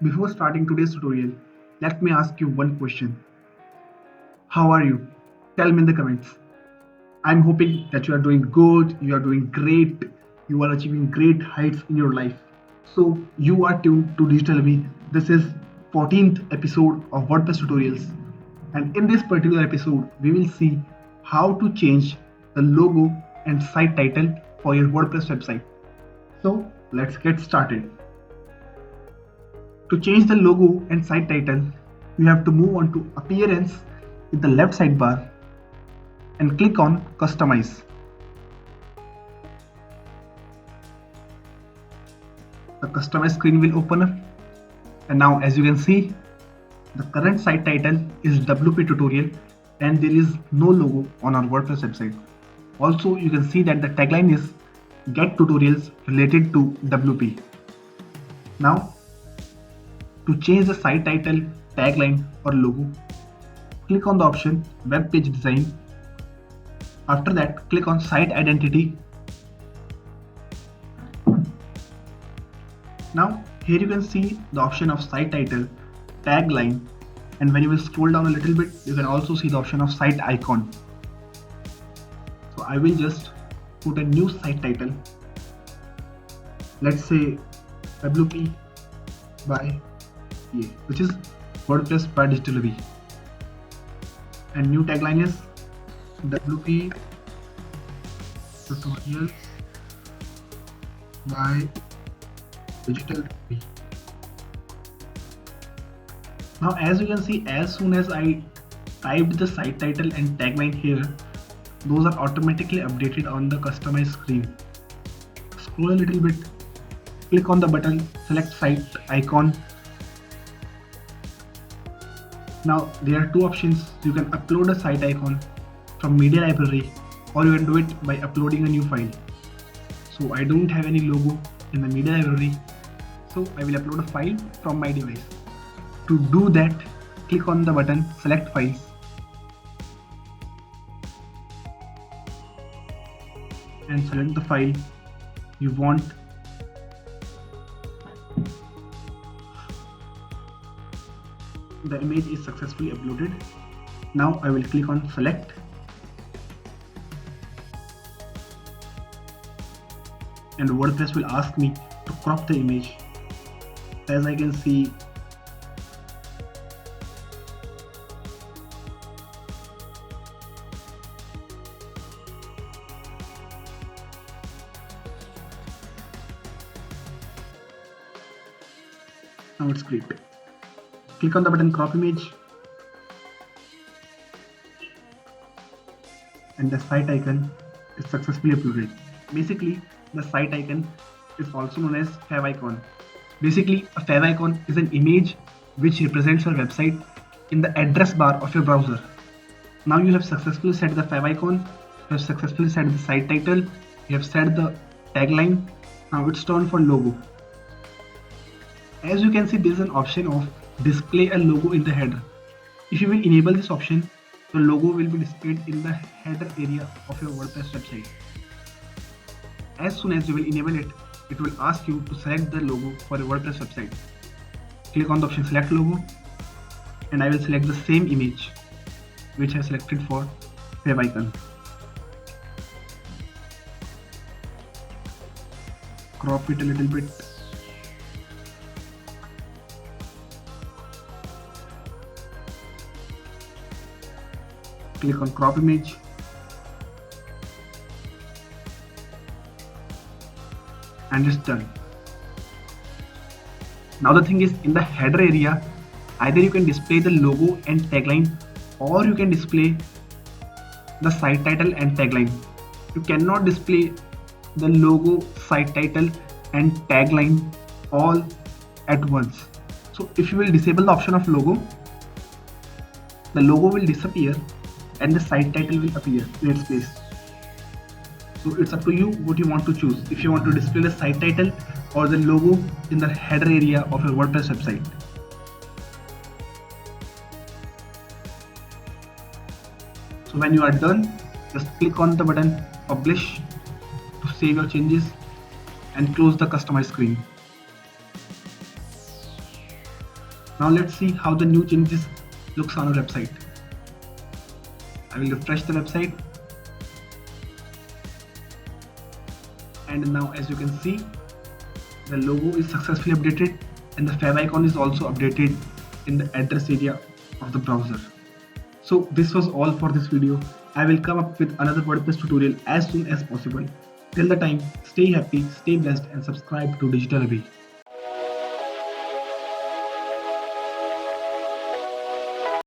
Before starting today's tutorial, let me ask you one question. How are you? Tell me in the comments. I'm hoping that you are doing good, you are doing great, you are achieving great heights in your life. So you are tuned to Digital Abhi. This is 14th episode of WordPress Tutorials. And in this particular episode, we will see how to change the logo and site title for your WordPress website. So let's get started. To change the logo and site title, you have to move on to Appearance in the left sidebar and click on Customize. The Customize screen will open up, and now as you can see, the current site title is WP Tutorial and there is no logo on our WordPress website. Also, you can see that the tagline is Get Tutorials related to WP. Now, to change the site title, tagline or logo, click on the option Web Page Design. After that, click on Site Identity. Now, here you can see the option of site title, tagline, and when you will scroll down a little bit, you can also see the option of site icon. So I will just put a new site title. Let's say WP by which is WordPress by Digital Abhi, and new tagline is WP Tutorials by Digital Abhi. Now as you can see, as soon as I typed the site title and tagline here, those are automatically updated on the customized screen. Scroll a little bit, click on the button, select site icon. Now there are two options. You can upload a site icon from media library, or you can do it by uploading a new file. So I don't have any logo in the media library, so I will upload a file from my device. To do that, click on the button Select Files. And select the file you want. The image is successfully uploaded. Now I will click on Select. And WordPress will ask me to crop the image. As I can see, now it's great. Click on the button Crop Image, and the site icon is successfully uploaded. Basically, the site icon is also known as Favicon. Basically, a Favicon is an image which represents your website in the address bar of your browser. Now you have successfully set the Favicon, you have successfully set the site title, you have set the tagline. Now it's time for logo. As you can see, there is an option of display a logo in the header. If you will enable this option, the logo will be displayed in the header area of your WordPress website. As soon as you will enable it, it will ask you to select the logo for your WordPress website. Click on the option Select Logo, and I will select the same image which I selected for Favicon. Crop it a little bit. Click on Crop Image. And it's done. Now the thing is, in the header area, either you can display the logo and tagline, or you can display the site title and tagline. You cannot display the logo, site title and tagline all at once. So if you will disable the option of logo, the logo will disappear and the site title will appear in its place. So it's up to you what you want to choose, if you want to display the site title or the logo in the header area of your WordPress website. So when you are done, just click on the button Publish to save your changes and close the customize screen. Now let's see how the new changes looks on our website. I will refresh the website, and now as you can see, the logo is successfully updated and the favicon is also updated in the address area of the browser. So this was all for this video. I will come up with another WordPress tutorial as soon as possible. Till the time, stay happy, stay blessed and subscribe to Digital Abhi.